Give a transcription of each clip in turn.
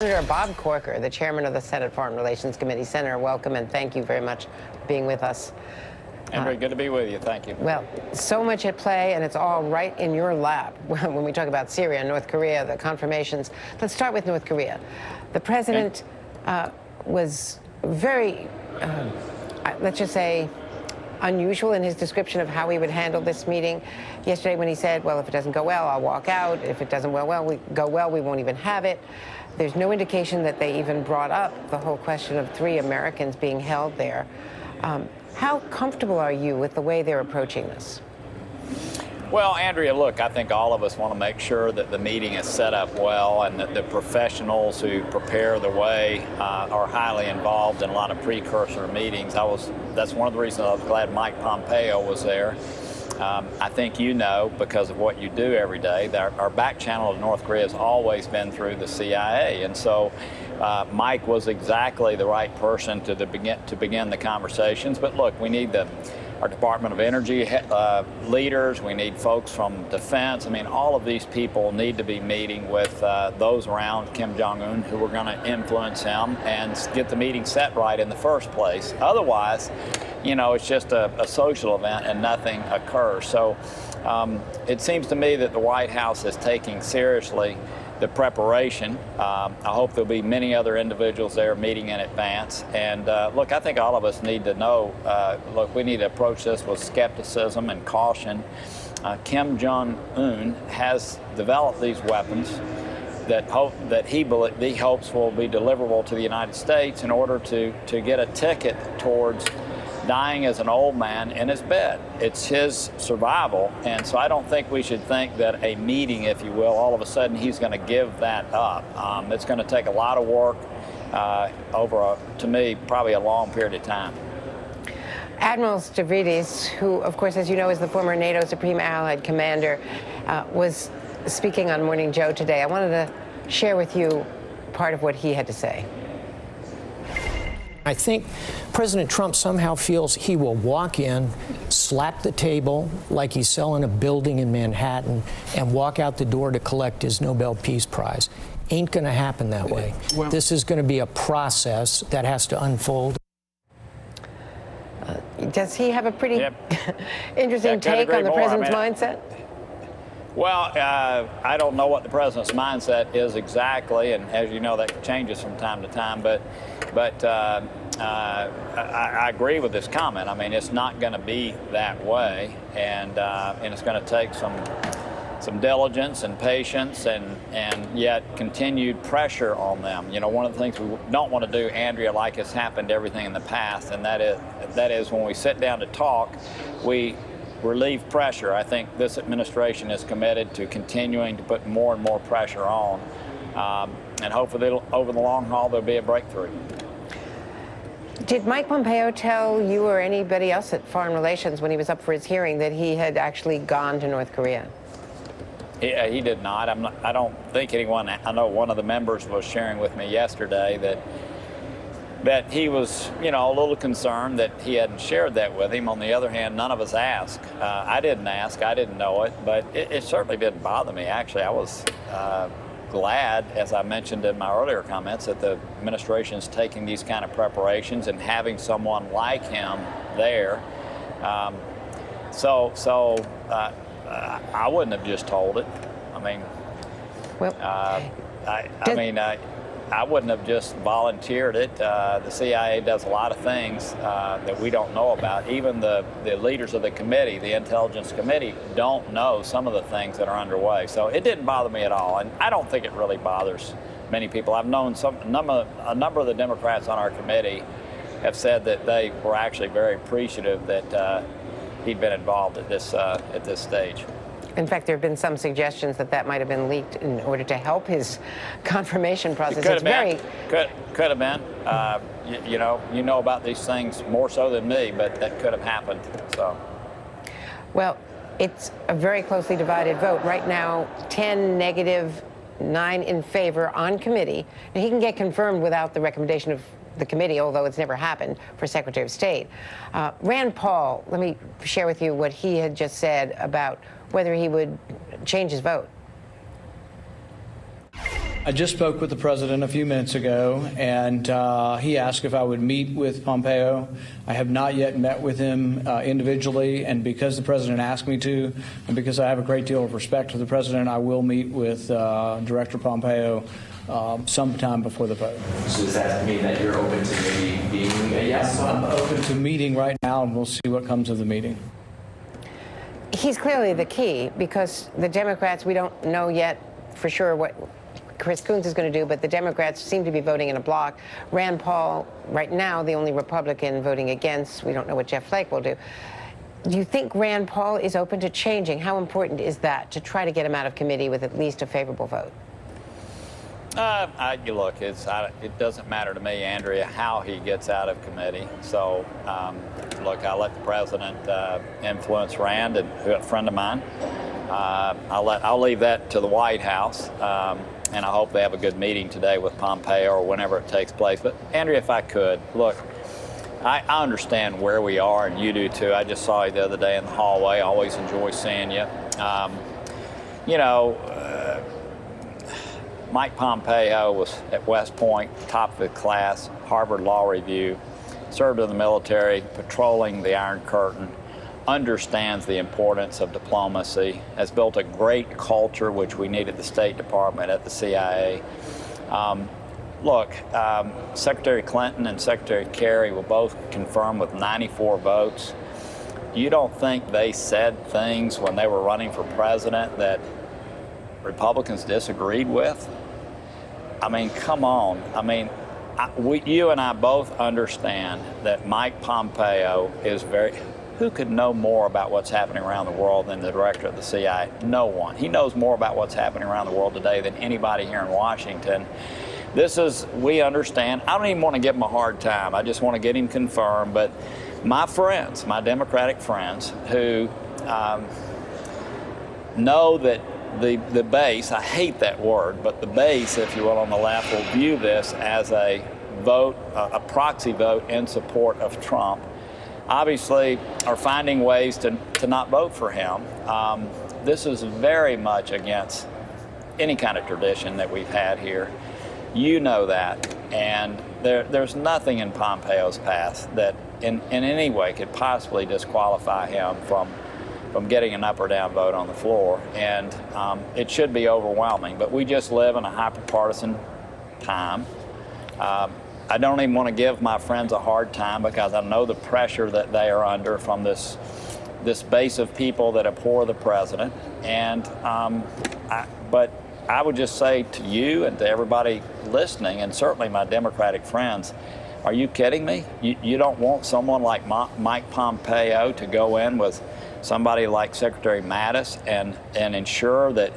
Senator Bob Corker, the chairman of the Senate Foreign Relations Committee. Senator, welcome, and thank you very much for being with us. Andrea, good to be with you. Thank you. Well, so much at play, and it's all right in your lap when we talk about Syria and North Korea, the confirmations. Let's start with North Korea. The president was very, let's just say, unusual in his description of how he would handle this meeting yesterday when he said, well, if it doesn't go well, I'll walk out. If it doesn't go well, we won't even have it. There's no indication that they even brought up the whole question of 3 Americans being held there. How comfortable are you with the way they're approaching this? Well, Andrea, look, I think all of us want to make sure that the meeting is set up well and that the professionals who prepare the way are highly involved in a lot of precursor meetings. That's one of the reasons I was glad Mike Pompeo was there. I think you know, because of what you do every day, that our back channel to North Korea has always been through the CIA. And so Mike was exactly the right person to begin the conversations. But look, we need our Department of Energy leaders. We need folks from defense. I mean, all of these people need to be meeting with those around Kim Jong-un who are going to influence him and get the meeting set right in the first place. Otherwise, you know, it's just a social event and nothing occurs. So it seems to me that the White House is taking seriously the preparation. I hope there'll be many other individuals there meeting in advance. And look, I think all of us need to know, look, we need to approach this with skepticism and caution. Kim Jong-un has developed these weapons that he hopes will be deliverable to the United States in order to get a ticket towards dying as an old man in his bed. It's his survival, and so I don't think we should think that a meeting, if you will, all of a sudden he's going to give that up. It's going to take a lot of work over, to me, probably a long period of time. Admiral Stavridis, who, of course, as you know, is the former NATO Supreme Allied Commander, was speaking on Morning Joe today. I wanted to share with you part of what he had to say. I think President Trump somehow feels he will walk in, slap the table like he's selling a building in Manhattan, and walk out the door to collect his Nobel Peace Prize. Ain't going to happen that way. Well, this is going to be a process that has to unfold. Does he have a pretty interesting take on the president's mindset? Well, I don't know what the president's mindset is exactly, and as you know, that changes from time to time. But I agree with this comment. I mean, it's not going to be that way, and it's going to take some diligence and patience, and yet continued pressure on them. You know, one of the things we don't want to do, Andrea, like has happened to everything in the past, and that is when we sit down to talk, we relieve pressure. I think this administration is committed to continuing to put more and more pressure on, and hopefully over the long haul there'll be a breakthrough. Did Mike Pompeo tell you or anybody else at Foreign Relations when he was up for his hearing that he had actually gone to North Korea? He did not. I don't think anyone. I know one of the members was sharing with me yesterday that he was, you know, a little concerned that he hadn't shared that with him. On the other hand, none of us asked. I didn't ask. I didn't know it, but it certainly didn't bother me. Actually, I was glad, as I mentioned in my earlier comments, that the administration is taking these kind of preparations and having someone like him there. I wouldn't have just told it. I mean, well, I wouldn't have just volunteered it. The CIA does a lot of things that we don't know about. Even the leaders of the committee, the Intelligence Committee, don't know some of the things that are underway. So it didn't bother me at all, and I don't think it really bothers many people. I've known a number of the Democrats on our committee have said that they were actually very appreciative that he'd been involved at this stage. In fact, there have been some suggestions that might have been leaked in order to help his confirmation process. Could have been. You know about these things more so than me, but that could have happened. So. Well, it's a very closely divided vote right now. 10 negative, 9 in favor on committee. Now, he can get confirmed without the recommendation of the committee, although it's never happened for Secretary of State. Rand Paul, let me share with you what he had just said about whether he would change his vote. I just spoke with the president a few minutes ago, and he asked if I would meet with Pompeo. I have not yet met with him individually, and because the president asked me to, and because I have a great deal of respect for the president, I will meet with Director Pompeo sometime before the vote. So does that mean that you're open to maybe being a yes? I'm open to meeting right now, and we'll see what comes of the meeting. He's clearly the key, because the Democrats, we don't know yet for sure what Chris Coons is going to do, but the Democrats seem to be voting in a block. Rand Paul, right now, the only Republican voting against. We don't know what Jeff Flake will do. Do you think Rand Paul is open to changing? How important is that to try to get him out of committee with at least a favorable vote? Look, it doesn't matter to me, Andrea, how he gets out of committee. So, look, I'll let the president influence Rand, and a friend of mine. I'll leave that to the White House, and I hope they have a good meeting today with Pompeo or whenever it takes place. But Andrea, if I could, look, I understand where we are, and you do too. I just saw you the other day in the hallway. I always enjoy seeing you. Mike Pompeo was at West Point, top of the class, Harvard Law Review, served in the military, patrolling the Iron Curtain, understands the importance of diplomacy, has built a great culture, which we need at the State Department, at the CIA. Secretary Clinton and Secretary Kerry will both confirm with 94 votes. You don't think they said things when they were running for president that Republicans disagreed with? I mean, come on. I mean, you and I both understand that Mike Pompeo is who could know more about what's happening around the world than the director of the CIA? No one. He knows more about what's happening around the world today than anybody here in Washington. We understand. I don't even want to give him a hard time. I just want to get him confirmed. But my friends, my Democratic friends, who know that the base, I hate that word, but the base, if you will, on the left will view this as a vote, a proxy vote in support of Trump, obviously are finding ways to not vote for him. This is very much against any kind of tradition that we've had here. You know that, and there's nothing in Pompeo's past that in any way could possibly disqualify him from getting an up or down vote on the floor, and it should be overwhelming. But we just live in a hyper-partisan time. I don't even want to give my friends a hard time, because I know the pressure that they are under from this base of people that abhor the president. And but I would just say to you and to everybody listening, and certainly my Democratic friends, are you kidding me? You don't want someone like Mike Pompeo to go in with somebody like Secretary Mattis and ensure that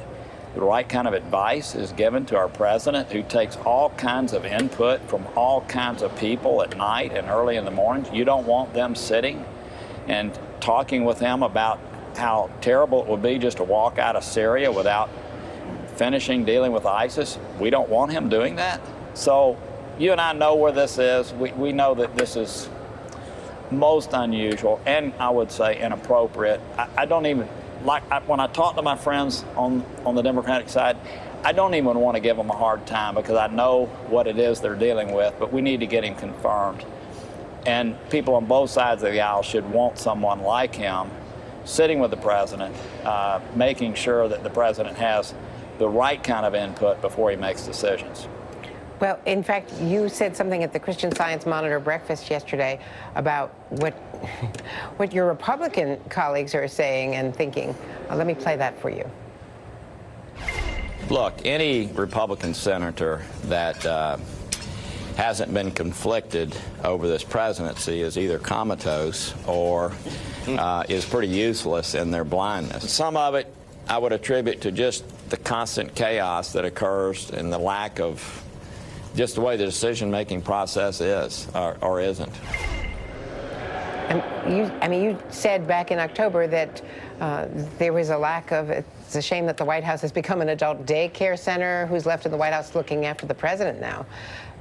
the right kind of advice is given to our president, who takes all kinds of input from all kinds of people at night and early in the mornings? You don't want them sitting and talking with him about how terrible it would be just to walk out of Syria without finishing dealing with ISIS. We don't want him doing that. So you and I know where this is. We know that this is most unusual, and I would say inappropriate. I don't even, when I talk to my friends on the Democratic side, I don't even want to give them a hard time, because I know what it is they're dealing with, but we need to get him confirmed. And people on both sides of the aisle should want someone like him sitting with the president, making sure that the president has the right kind of input before he makes decisions. Well, in fact, you said something at the Christian Science Monitor breakfast yesterday about what your Republican colleagues are saying and thinking. Let me play that for you. Look, any Republican senator that hasn't been conflicted over this presidency is either comatose or is pretty useless in their blindness. Some of it I would attribute to just the constant chaos that occurs and the lack of just the way the decision-making process is or isn't. You said back in October that there was a lack of, it's a shame that the White House has become an adult daycare center. Who's left in the White House looking after the president now?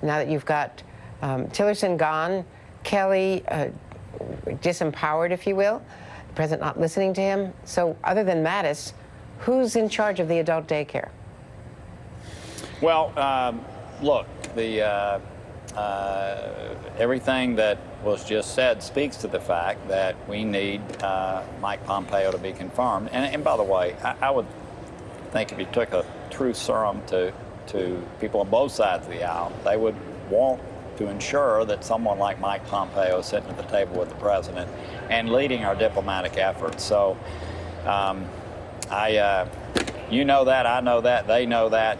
Now that you've got Tillerson gone, Kelly disempowered, if you will, the president not listening to him. So other than Mattis, who's in charge of the adult daycare? Well, look, everything that was just said speaks to the fact that we need Mike Pompeo to be confirmed. And by the way, I would think if you took a truth serum to people on both sides of the aisle, they would want to ensure that someone like Mike Pompeo is sitting at the table with the president and leading our diplomatic efforts. So you know that, I know that, they know that.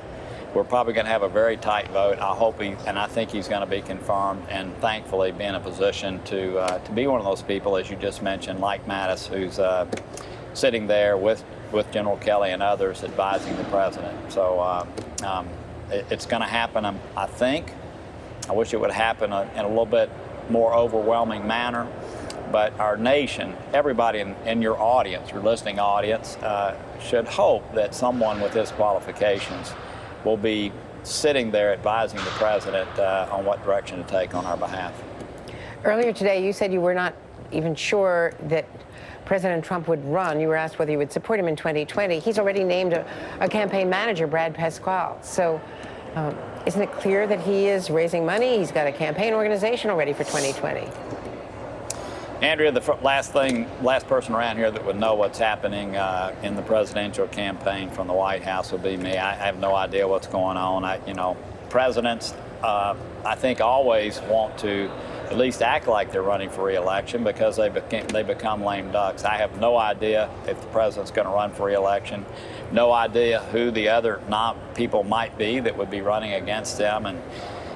We're probably going to have a very tight vote. I think he's going to be confirmed, and thankfully be in a position to be one of those people, as you just mentioned, like Mattis, who's sitting there with General Kelly and others advising the president. So it's going to happen, I think. I wish it would happen in a little bit more overwhelming manner. But our nation, everybody in your audience, your listening audience, should hope that someone with his qualifications will be sitting there advising the president on what direction to take on our behalf. Earlier today, you said you were not even sure that President Trump would run. You were asked whether you would support him in 2020. He's already named a campaign manager, Brad Pasquale. So isn't it clear that he is raising money? He's got a campaign organization already for 2020. Andrea, the last person around here that would know what's happening in the presidential campaign from the White House would be me. I have no idea what's going on. Presidents, I think, always want to at least act like they're running for re-election because they become lame ducks. I have no idea if the president's going to run for re-election. No idea who the other people might be that would be running against them. And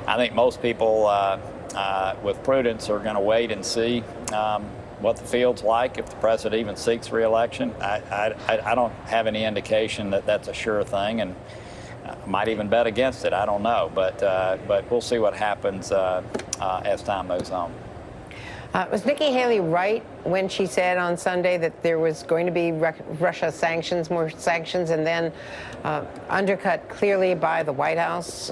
I think most people with prudence are going to wait and see what the field's like if the president even seeks re-election. I don't have any indication that that's a sure thing, and might even bet against it. I don't know, but we'll see what happens as time moves on. Was Nikki Haley right when she said on Sunday that there was going to be Russia sanctions, more sanctions, and then undercut clearly by the White House?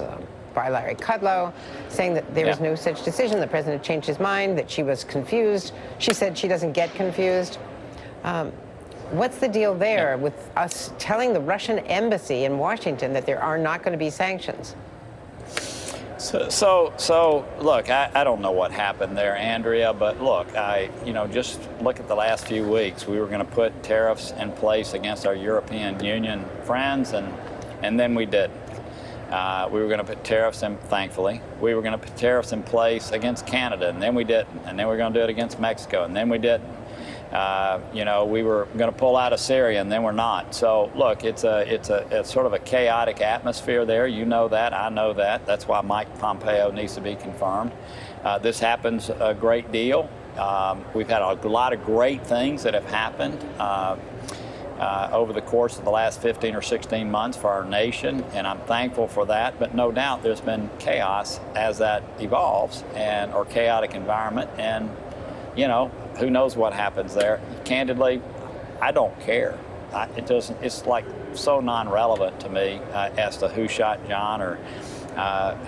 By Larry Kudlow, saying that there was no such decision. The president changed his mind, that she was confused. She said she doesn't get confused. What's the deal there with us telling the Russian embassy in Washington that there are not going to be sanctions? So look, I don't know what happened there, Andrea, but look, just look at the last few weeks. We were going to put tariffs in place against our European Union friends, and then we didn't. We were going to put tariffs in, thankfully. We were going to put tariffs in place against Canada, and then we didn't. And then we were going to do it against Mexico, and then we didn't. We were going to pull out of Syria, and then we're not. So, look, it's sort of a chaotic atmosphere there. You know that. I know that. That's why Mike Pompeo needs to be confirmed. This happens a great deal. We've had a lot of great things that have happened over the course of the last 15 or 16 months for our nation, and I'm thankful for that. But no doubt there's been chaos as that evolves, or chaotic environment, and who knows what happens there. Candidly, I don't care. It's like so non-relevant to me as to who shot John or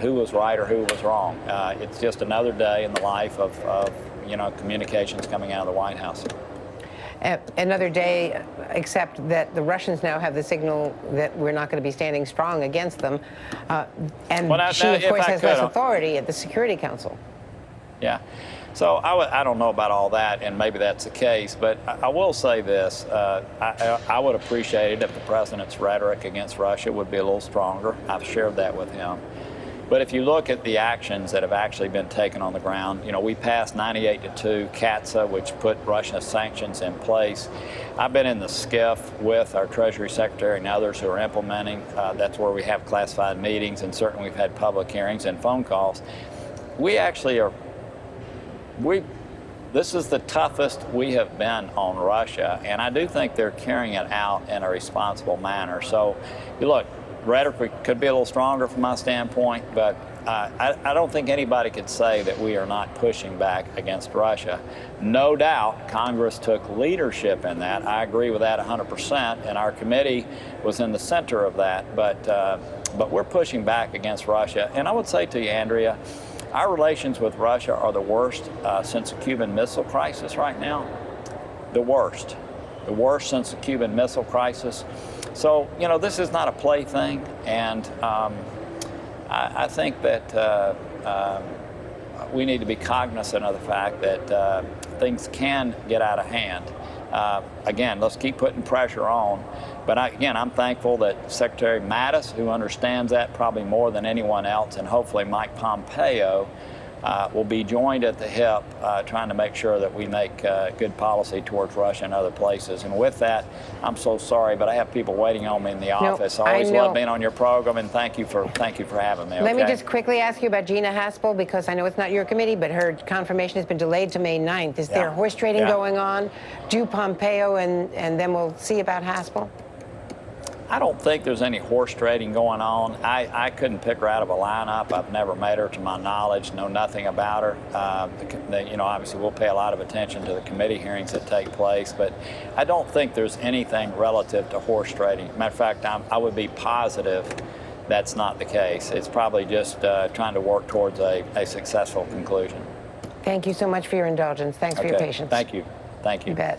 who was right or who was wrong. It's just another day in the life of communications coming out of the White House. Another day, except that the Russians now have the signal that we're not going to be standing strong against them. She, of course, has less authority at the Security Council. Yeah. So I don't know about all that, and maybe that's the case, but I will say this. I would appreciate it if the president's rhetoric against Russia would be a little stronger. I've shared that with him. But if you look at the actions that have actually been taken on the ground, we passed 98-2 CATSA, which put Russian sanctions in place. I've been in the SCIF with our Treasury Secretary and others who are implementing. That's where we have classified meetings, and certainly we've had public hearings and phone calls. We actually are, this is the toughest we have been on Russia, and I do think they're carrying it out in a responsible manner. So, look, rhetoric could be a little stronger from my standpoint, but I don't think anybody could say that we are not pushing back against Russia. No doubt Congress took leadership in that. I agree with that 100%, and our committee was in the center of that. But we're pushing back against Russia. And I would say to you, Andrea, our relations with Russia are the worst since the Cuban Missile Crisis right now. The worst since the Cuban Missile Crisis. So, this is not a plaything, and I think that we need to be cognizant of the fact that things can get out of hand. Again, let's keep putting pressure on. But again, I'm thankful that Secretary Mattis, who understands that probably more than anyone else, and hopefully Mike Pompeo will be joined at the hip trying to make sure that we make good policy towards Russia and other places. And with that, I'm so sorry, but I have people waiting on me in the office. I always love being on your program, and thank you for having me. Let me just quickly ask you about Gina Haspel, because I know it's not your committee, but her confirmation has been delayed to May 9th. Is there horse trading going on? Do Pompeo, and then we'll see about Haspel? I don't think there's any horse trading going on. I couldn't pick her out of a lineup. I've never met her to my knowledge, know nothing about her. Obviously we'll pay a lot of attention to the committee hearings that take place, but I don't think there's anything relative to horse trading. Matter of fact, I would be positive that's not the case. It's probably just trying to work towards a successful conclusion. Thank you so much for your indulgence. Thanks for your patience. Thank you. Thank you. You bet.